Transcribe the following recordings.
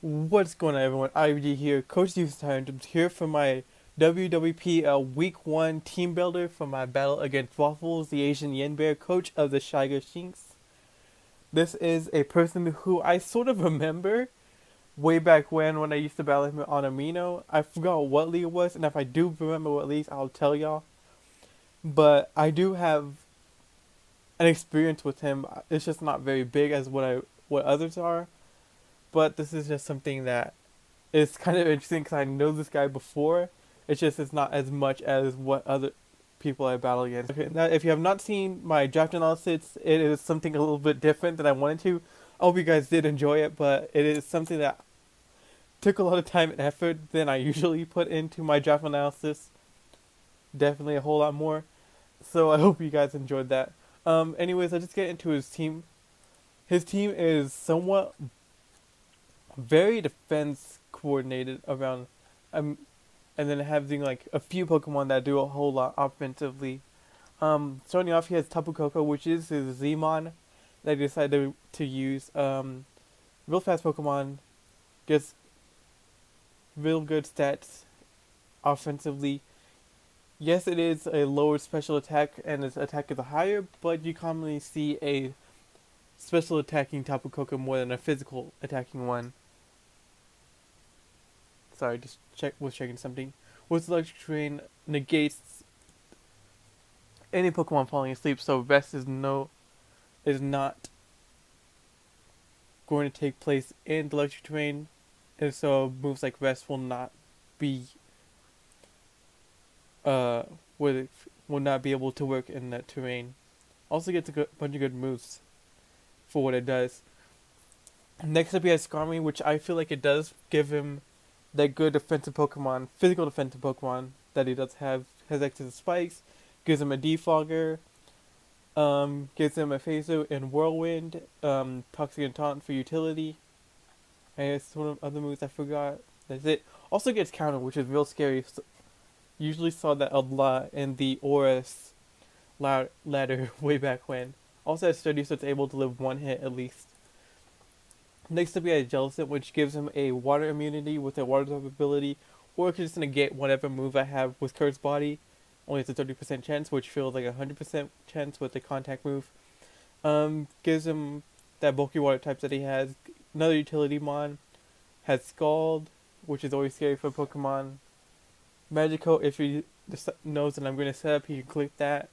What's going on, everyone? IVG here, Coach Youth Time. I'm here for my WWPL Week 1 team builder for my battle against Waffles, the Asian Yen Bear, coach of the Shiga Shinx. This is a person who I sort of remember way back when I used to battle him on Amino. I forgot what league it was, and if I do remember what league, I'll tell y'all. But I do have an experience with him. It's just not very big as what others are. But this is just something that it's kind of interesting because I know this guy before. It's not as much as what other people I battle against. Okay, now if you have not seen my draft analysis, it is something a little bit different than I wanted to. I hope you guys did enjoy it, but it is something that took a lot of time and effort than I usually put into my draft analysis. Definitely a whole lot more. So I hope you guys enjoyed that. Anyways, I'll just get into his team. His team is somewhat very defense coordinated around, and then having like a few Pokemon that do a whole lot offensively. Starting off, he has Tapu Koko, which is his Zmon that he decided to use. Real fast Pokemon, gets real good stats offensively. Yes, it is a lower special attack and its attack is higher, but you commonly see a special attacking Tapu Koko more than a physical attacking one. Sorry, was checking something. With Electric Terrain negates any Pokemon falling asleep, so rest is not going to take place in the Electric Terrain, and so moves like rest will not be will not be able to work in that terrain. Also gets a bunch of good moves for what it does. Next up, he has Skarmory, which I feel like it does give him that good defensive Pokemon, physical defensive Pokemon that he does have. Has access to Spikes, gives him a Defogger, gives him a Phaso and Whirlwind, Toxic and Taunt for utility. And it's one of other moves I forgot. That's it. Also gets Counter, which is real scary. Usually saw that a lot in the Oris ladder way back when. Also has Sturdy, so it's able to live one hit at least. Next up, we have Jellicent, which gives him a water immunity with a water type ability, or it can just negate whatever move I have with Curse Body. Only has a 30% chance, which feels like a 100% chance with the contact move. Gives him that bulky water types that he has. Another utility mon. Has Scald, which is always scary for Pokemon. Magical, if he knows that I'm going to set up, he can click that.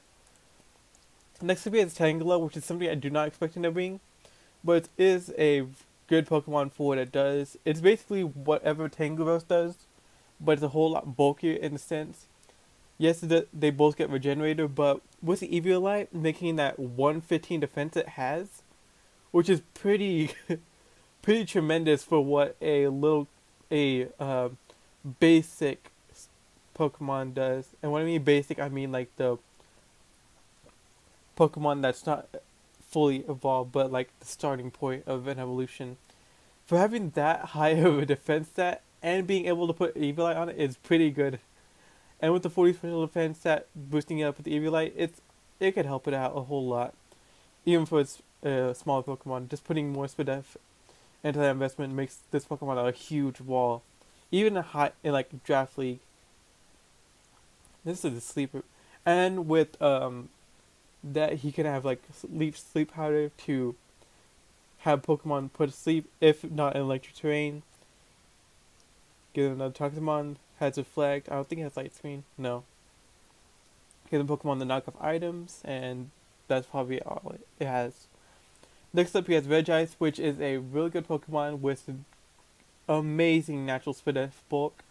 Next up, we have Tangela, which is something I do not expect in the ring, but it is a good Pokemon for what it does. It's basically whatever Tangrowth does, but it's a whole lot bulkier in a sense. Yes, they both get Regenerator, but with the Eviolite, making that 115 defense it has, which is pretty pretty tremendous for what a basic Pokemon does. And when I mean basic, I mean like the Pokemon that's not fully evolved, but like the starting point of an evolution. For having that high of a defense stat and being able to put Eviolite on it is pretty good. And with the 40 special defense stat boosting it up with the Eviolite, it could help it out a whole lot. Even for its smaller Pokemon, just putting more Spadef into that investment makes this Pokemon a huge wall. Even in like Draft League. This is a sleeper. And with that he can have like sleep powder to have Pokemon put to sleep if not in electric terrain. Give him another Toximon, has Reflect. I don't think it has Light Screen. No. Give him Pokemon the knockoff items, and that's probably all it has. Next up, he has Regice, which is a really good Pokemon with amazing natural Spadef bulk.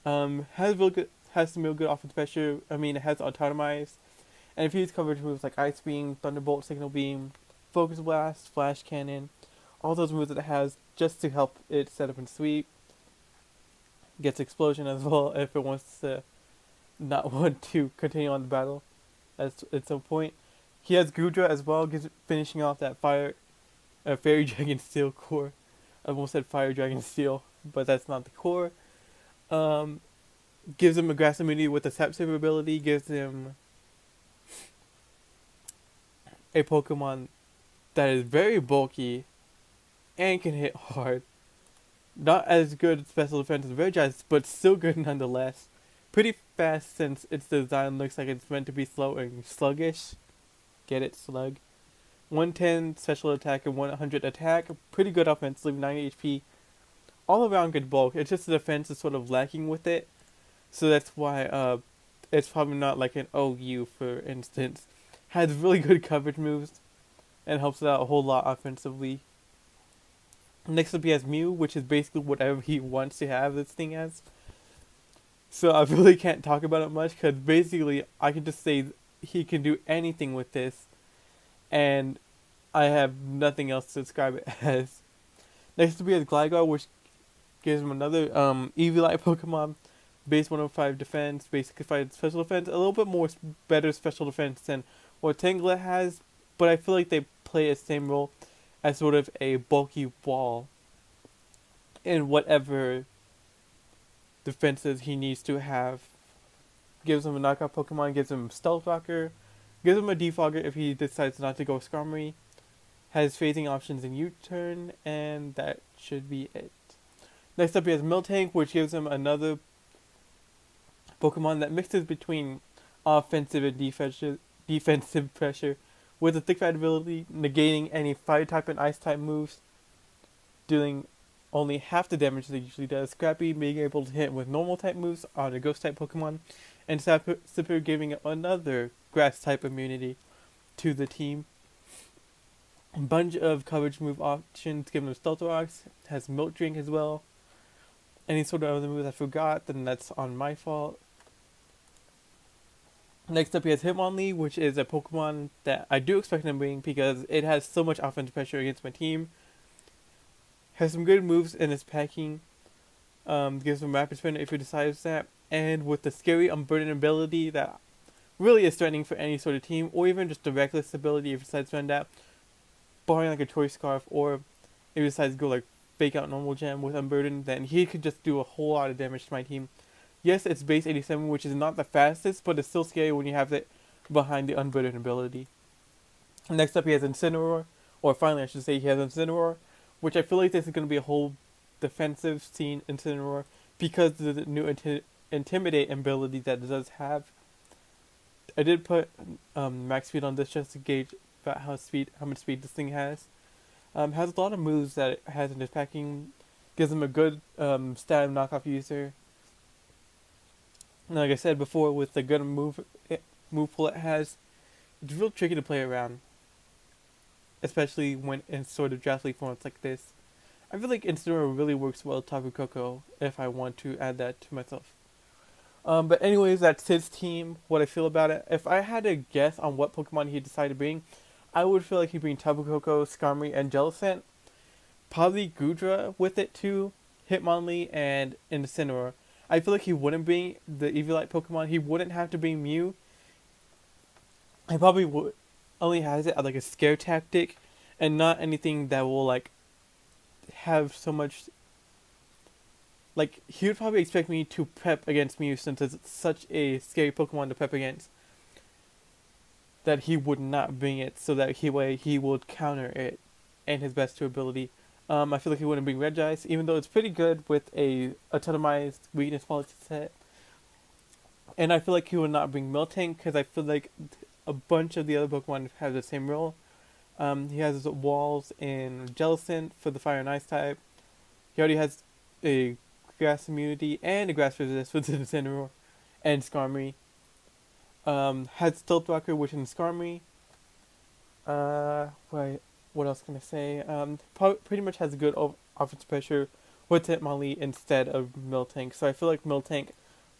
Has some real good offense pressure. I mean, it has Autotomize. And if you use coverage moves like Ice Beam, Thunderbolt, Signal Beam, Focus Blast, Flash Cannon, all those moves that it has just to help it set up and sweep. Gets Explosion as well if it wants to not want to continue on the battle at some point. He has Gudra as well, finishing off that Fairy Dragon Steel core. I almost said Fire Dragon Steel, but that's not the core. Gives him a Grass immunity with a Sap Saver ability, gives him a Pokemon that is very bulky and can hit hard. Not as good special defense as Regice, but still good nonetheless. Pretty fast since its design looks like it's meant to be slow and sluggish. Get it, slug. 110 special attack and 100 attack. Pretty good offense, leaving 90 HP. All around good bulk. It's just the defense is sort of lacking with it. So that's why it's probably not like an OU, for instance. Has really good coverage moves and helps out a whole lot offensively. Next up he has Mew, which is basically whatever he wants to have this thing as. So I really can't talk about it much because basically I can just say he can do anything with this. And I have nothing else to describe it as. Next up he has Gligar, which gives him another Eviolite Pokemon. Base 105 defense, basic fight special defense. A little bit more better special defense than what Tangela has. But I feel like they play the same role as sort of a bulky wall in whatever defenses he needs to have. Gives him a knockout Pokemon, gives him Stealth Rocker, gives him a Defogger if he decides not to go Skarmory, has phasing options in U-turn, and that should be it. Next up he has Miltank, which gives him another Pokemon that mixes between offensive and defensive pressure, with a thick fight ability, negating any fire type and ice type moves, dealing only half the damage that it usually does. Scrappy being able to hit with normal type moves on a ghost type Pokemon, and Sipper giving another grass type immunity to the team. A bunch of coverage move options, giving him Stealth Rocks, has Milk Drink as well. Any sort of other moves I forgot, then that's on my fault. Next up he has Hitmonlee, which is a Pokemon that I do expect him to bring because it has so much offensive pressure against my team. Has some good moves in its packing. Gives him Rapid Spin if he decides that. And with the scary Unburden ability that really is threatening for any sort of team, or even just the Reckless ability if he decides to run that. Barring like a Choice Scarf, or if he decides to go like fake out Normal Gem with Unburden, then he could just do a whole lot of damage to my team. Yes, it's base 87, which is not the fastest, but it's still scary when you have it behind the Unburden ability. Next up, he has Incineroar, or finally I should say he has Incineroar, which I feel like this is going to be a whole defensive scene Incineroar because of the new Intimidate ability that it does have. I did put max speed on this just to gauge about how much speed this thing has. Has a lot of moves that it has in its packing, gives him a good stat knockoff user. Like I said before, with the good move pool it has, it's real tricky to play around. Especially when in sort of draft league formats like this. I feel like Incineroar really works well with Tapu Koko if I want to add that to myself. But anyways, that's his team, what I feel about it. If I had to guess on what Pokemon he decided to bring, I would feel like he'd bring Tapu Koko, Skarmory, and Jellicent. Probably Goodra with it too, Hitmonlee, and Incineroar. I feel like he wouldn't bring the Eviolite Pokemon. He wouldn't have to bring Mew. He probably would only has it as like a scare tactic, and not anything that will like have so much. Like he would probably expect me to prep against Mew since it's such a scary Pokemon to prep against. That he would not bring it, so that he would counter it, and his best 2 ability. I feel like he wouldn't bring Regice, even though it's pretty good with a totemized weakness policy set. And I feel like he would not bring Miltank, because I feel like a bunch of the other Pokemon have the same role. He has walls in Jellicent for the fire and ice type. He already has a grass immunity and a grass resist with Incineroar and Skarmory. Has Stealth Rocker, which is Skarmory. What else can I say? Pretty much has a good offensive pressure with Hitmonlee instead of Miltank. So I feel like Miltank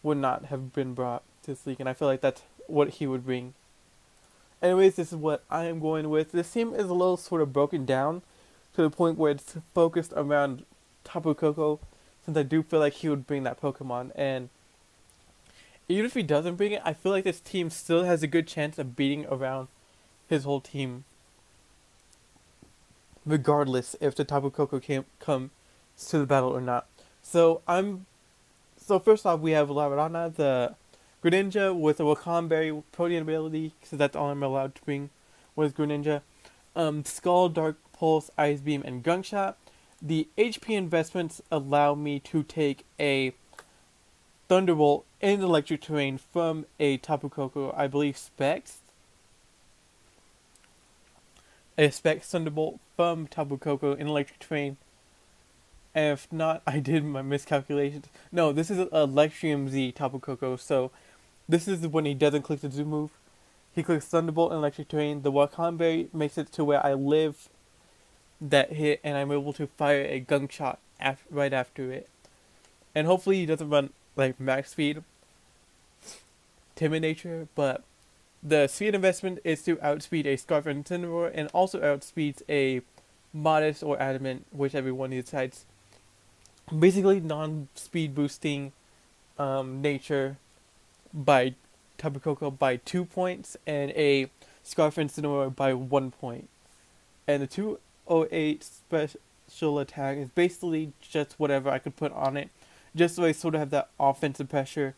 would not have been brought to this league, and I feel like that's what he would bring. Anyways, this is what I am going with. This team is a little sort of broken down to the point where it's focused around Tapu Koko, since I do feel like he would bring that Pokemon. And even if he doesn't bring it, I feel like this team still has a good chance of beating around his whole team, regardless if the Tapu Koko comes to the battle or not. So first off, we have Laurana, the Greninja with a Wakam Berry Protean ability, so that's all I'm allowed to bring with Greninja. Skull, Dark Pulse, Ice Beam, and Gunk Shot. The HP investments allow me to take a Thunderbolt in electric terrain from a Tapu Koko, I believe Specs. A Specs Thunderbolt from Tapu Koko in electric terrain. And if not, I did my miscalculations. No, this is Electrium Z Tapu Koko, so this is when he doesn't click the zoom move. He clicks Thunderbolt in electric terrain. The Wakhan Berry makes it to where I live that hit, and I'm able to fire a gunk shot right after it. And hopefully he doesn't run like max speed, timid nature, but the speed investment is to outspeed a Scarf and Incineroar, and also outspeeds a Modest or Adamant, whichever one he decides. Basically, non-speed boosting nature by Tapu Koko by 2 points, and a Scarf and Incineroar by 1 point. And the 208 special attack is basically just whatever I could put on it, just so I sort of have that offensive pressure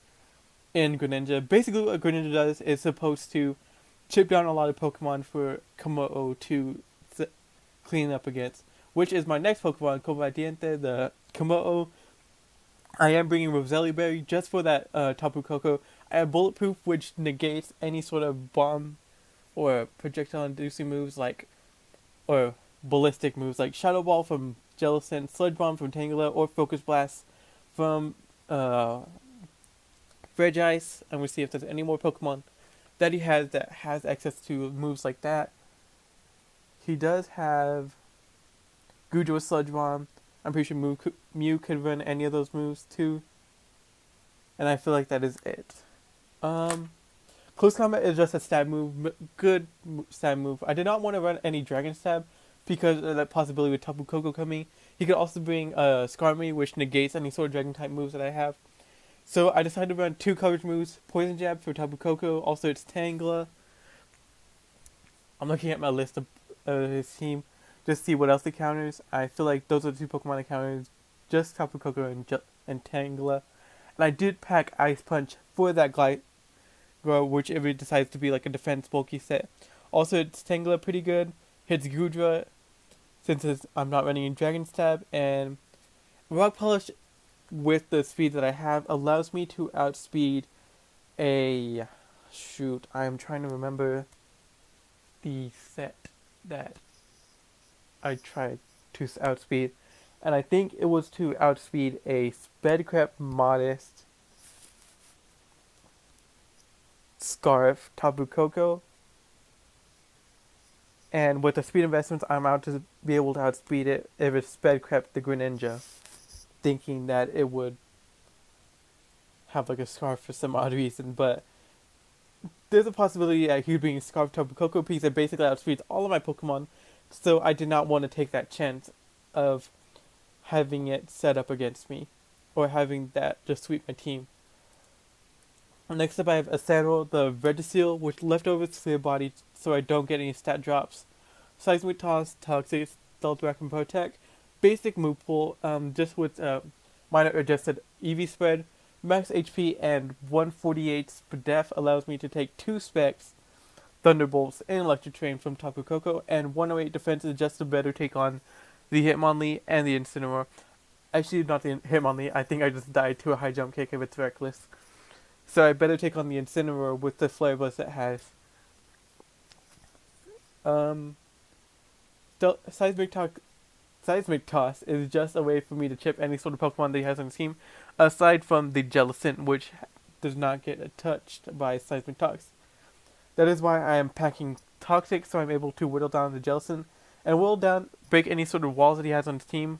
in Greninja. Basically what Greninja does is supposed to chip down a lot of Pokemon for Komodo to clean up against, which is my next Pokemon, Combatiente, the Komodo. I am bringing Roselia Berry just for that Tapu Koko. I have Bulletproof, which negates any sort of bomb or projectile-inducing moves or ballistic moves like Shadow Ball from Jellicent, Sludge Bomb from Tangela, or Focus Blast from Regice. I'm going to see if there's any more Pokemon that he has that has access to moves like that. He does have Goodra Sludge Bomb. I'm pretty sure Mew could run any of those moves too. And I feel like that is it. Close Combat is just a stab move. Good stab move. I did not want to run any Dragon Stab because of that possibility with Tapu Koko coming. He could also bring Skarmory, which negates any sort of Dragon type moves that I have. So I decided to run 2 coverage moves. Poison Jab for Tapu Koko. Also it's Tangela. I'm looking at my list of his team just to see what else he counters. I feel like those are the 2 Pokemon that counters. Just Tapu Koko and Tangela. And I did pack Ice Punch for that Glide Grow, whichever decides to be like a defense bulky set. Also it's Tangela pretty good. Hits Goodra since I'm not running in Dragon Stab. And Rock Polish with the speed that I have allows me to outspeed a... Shoot, I'm trying to remember the set that I tried to outspeed. And I think it was to outspeed a Spedcrep Modest Scarf Tapu Koko. And with the speed investments, I'm out to be able to outspeed it if it's Spedcrep the Greninja, thinking that it would have like a Scarf for some odd reason. But there's a possibility that he'd bring Scarf Tapu Koko piece that basically outspeeds all of my Pokemon. So I did not want to take that chance of having it set up against me, or having that just sweep my team. Next up I have Acero, the Registeel, which leftovers clear body so I don't get any stat drops. Seismic Toss, Toxic, Stealth Rack, and Protect. Basic move pool, just with minor adjusted EV spread. Max HP and 148 def allows me to take 2 specs, Thunderbolts, and Electric Train from Tapu Koko, and 108 defense is just a better take on the Hitmonlee and the Incineroar. Actually, not the Hitmonlee, I think I just died to a high jump kick if it's reckless. So I better take on the Incineroar with the Flare Blast it has. Seismic Toss is just a way for me to chip any sort of Pokemon that he has on his team, aside from the Jellicent, which does not get touched by Seismic Toss. That is why I am packing Toxic, so I'm able to whittle down the Jellicent, and whittle down, break any sort of walls that he has on his team,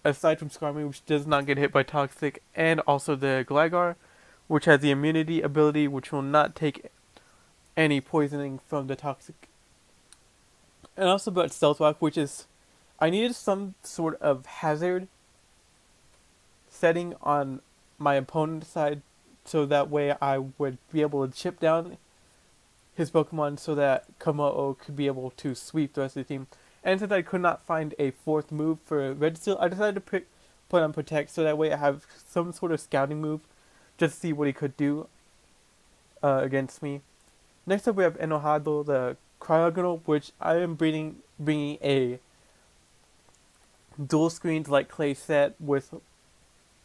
aside from Skarmory, which does not get hit by Toxic, and also the Gligar, which has the immunity ability, which will not take any poisoning from the Toxic. And also about Stealth Rock, which is... I needed some sort of hazard setting on my opponent's side, so that way I would be able to chip down his Pokemon so that Komodo could be able to sweep the rest of the team. And since I could not find a 4th move for Registeel, I decided to put on Protect, so that way I have some sort of scouting move just to see what he could do against me. Next up we have Enojado, the Cryogonal, which I am bringing a dual screens like Clay set with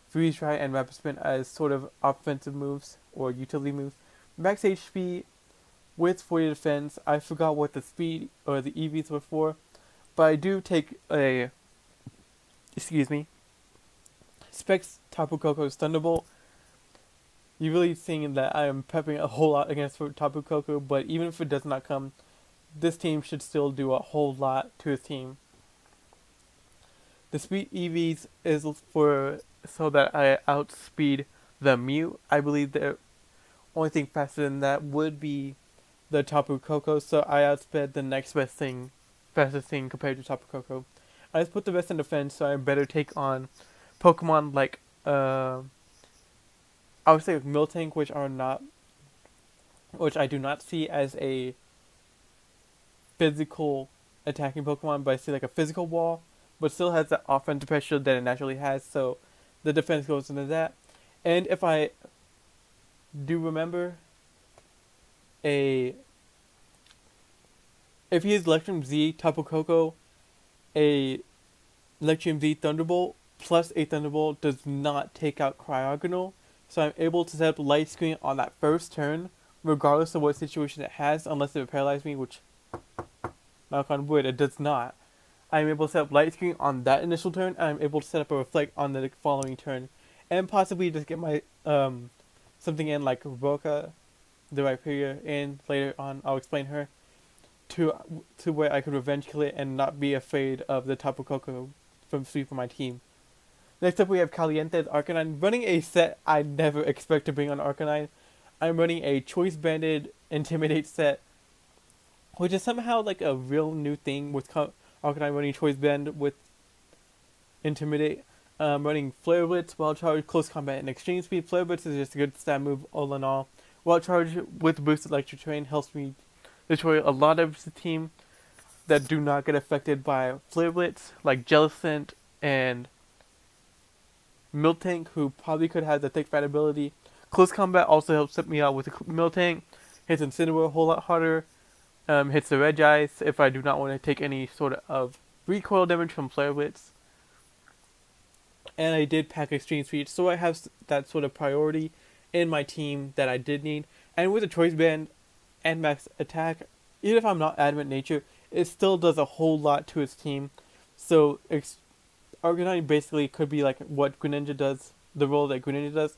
freeze dry and rapid spin as sort of offensive moves or utility moves. Max HP with 40 defense. I forgot what the speed or the EVs were for, but I do take a Specs Tapu Koko's Thunderbolt. You're really seeing that I am prepping a whole lot against Tapu Koko, but even if it does not come, this team should still do a whole lot to his team. The speed EVs is for so that I outspeed the Mew. I believe the only thing faster than that would be the Tapu Koko, so I outsped the next best thing, fastest thing compared to Tapu Koko. I just put the best in defense, so I better take on Pokemon like I would say Miltank, which I do not see as a physical attacking Pokemon, but I see like a physical wall, but still has that offensive pressure that it naturally has, so the defense goes into that. And if I do remember, if he is Electrum Z Tapu Koko, a Electrum Z Thunderbolt plus a Thunderbolt does not take out Cryogonal, so I'm able to set up Light Screen on that first turn, regardless of what situation it has, unless it would paralyze me, which, knock on wood, it does not. I'm able to set up Light Screen on that initial turn, and I'm able to set up a Reflect on the following turn, and possibly just get my something in like Roka, the Rhyperior, in later on. I'll explain her to where I could revenge kill it and not be afraid of the Tapu Koko from sweeping my team. Next up we have Caliente's Arcanine, running a set I never expect to bring on Arcanine. I'm running a Choice Banded Intimidate set, which is somehow like a real new thing with Arcanine running Choice Band with Intimidate. Running Flare Blitz, Wild Charge, Close Combat, and Extreme Speed. Flare Blitz is just a good stat move all in all. Wild Charge with Boosted Electric Terrain helps me destroy a lot of the team that do not get affected by Flare Blitz, like Jellicent and Miltank, who probably could have the Thick Fat ability. Close Combat also helps set me out with the Miltank. Hits Incineroar a whole lot harder. Hits the Regice if I do not want to take any sort of recoil damage from Flare Blitz. And I did pack Extreme Speed, so I have that sort of priority in my team that I did need. And with a Choice Band and Max Attack, even if I'm not Adamant Nature, it still does a whole lot to its team. So Arcanine basically could be like what Greninja does, the role that Greninja does,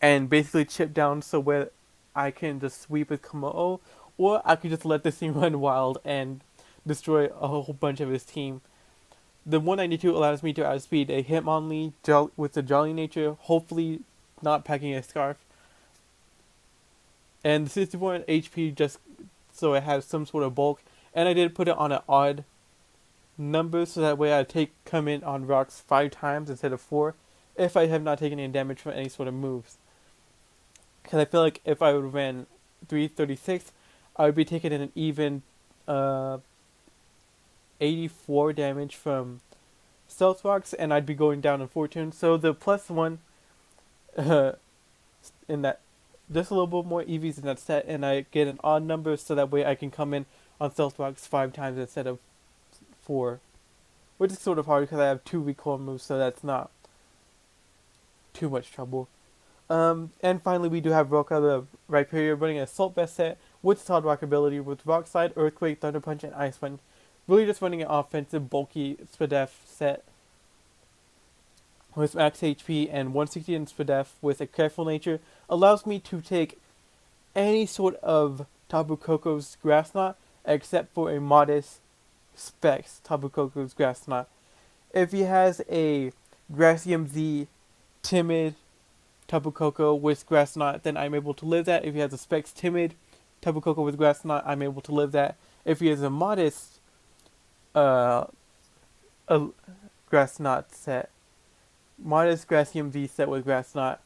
and basically chip down so where I can just sweep with Komodo, or I could just let this thing run wild and destroy a whole bunch of his team. The 192 allows me to outspeed a Hitmonlee with the Jolly Nature, hopefully not packing a Scarf. And the 64 HP just so it has some sort of bulk. And I did put it on an odd number so that way I come in on rocks 5 times instead of 4 if I have not taken any damage from any sort of moves. Because I feel like if I would have ran 336, I would be taking an even 84 damage from Stealth Rocks, and I'd be going down in fortune. So the +1 in that, just a little bit more EVs in that set, and I get an odd number so that way I can come in on Stealth Rocks 5 times instead of 4. Which is sort of hard because I have 2 recoil moves, so that's not too much trouble. And finally we do have Roka, the Rhyperior, running an Assault Vest set with Solid Rock ability with Rock Slide, Earthquake, Thunder Punch, and Ice Punch. Really just running an offensive, bulky Spadef set with max HP and 160 in Spadef with a careful nature allows me to take any sort of Tapu Koko's Grass Knot except for a modest Specs Tapu Koko's Grass Knot. If he has a Grassium Z Timid Tapu Koko with Grass Knot, then I'm able to live that. If he has a Specs Timid Tapu Koko with Grass Knot, I'm able to live that. If he has a modest a Grass Knot set, modest Grassium V set with Grass Knot,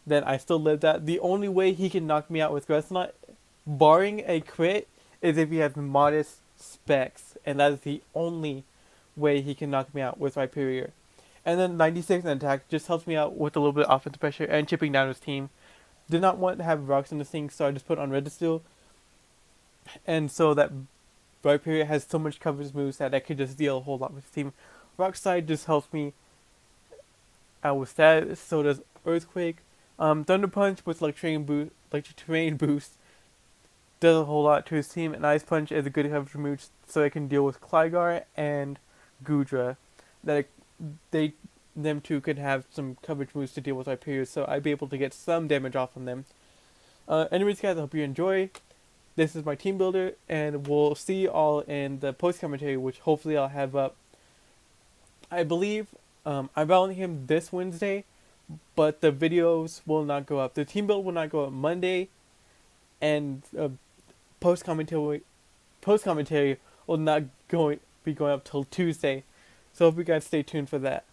then I still live that. The only way he can knock me out with Grass Knot, barring a crit, is if he has modest Specs, and that is the only way he can knock me out with Rhyperior. And then 96 in attack just helps me out with a little bit of offensive pressure and chipping down his team. Did not want to have rocks in this thing, so I just put on Registeel. And so that Rhyperior has so much coverage moves that I could just deal a whole lot with his team. Rock Slide just helps me out with that. So does Earthquake. Thunder Punch with electric terrain boost does a whole lot to his team, and Ice Punch is a good coverage move so I can deal with Clygar and Goodra. Them two could have some coverage moves to deal with Hyperion, so I'd be able to get some damage off on them. Anyways, guys, I hope you enjoy. This is my team builder, and we'll see you all in the post commentary, which hopefully I'll have up. I believe I'm battling him this Wednesday, but the videos will not go up. The team build will not go up Monday, and post commentary will not be going up till Tuesday. So hope you guys stay tuned for that.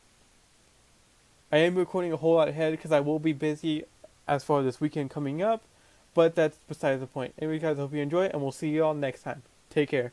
I am recording a whole lot ahead because I will be busy as far as this weekend coming up, but that's besides the point. Anyway, guys, I hope you enjoy, and we'll see you all next time. Take care.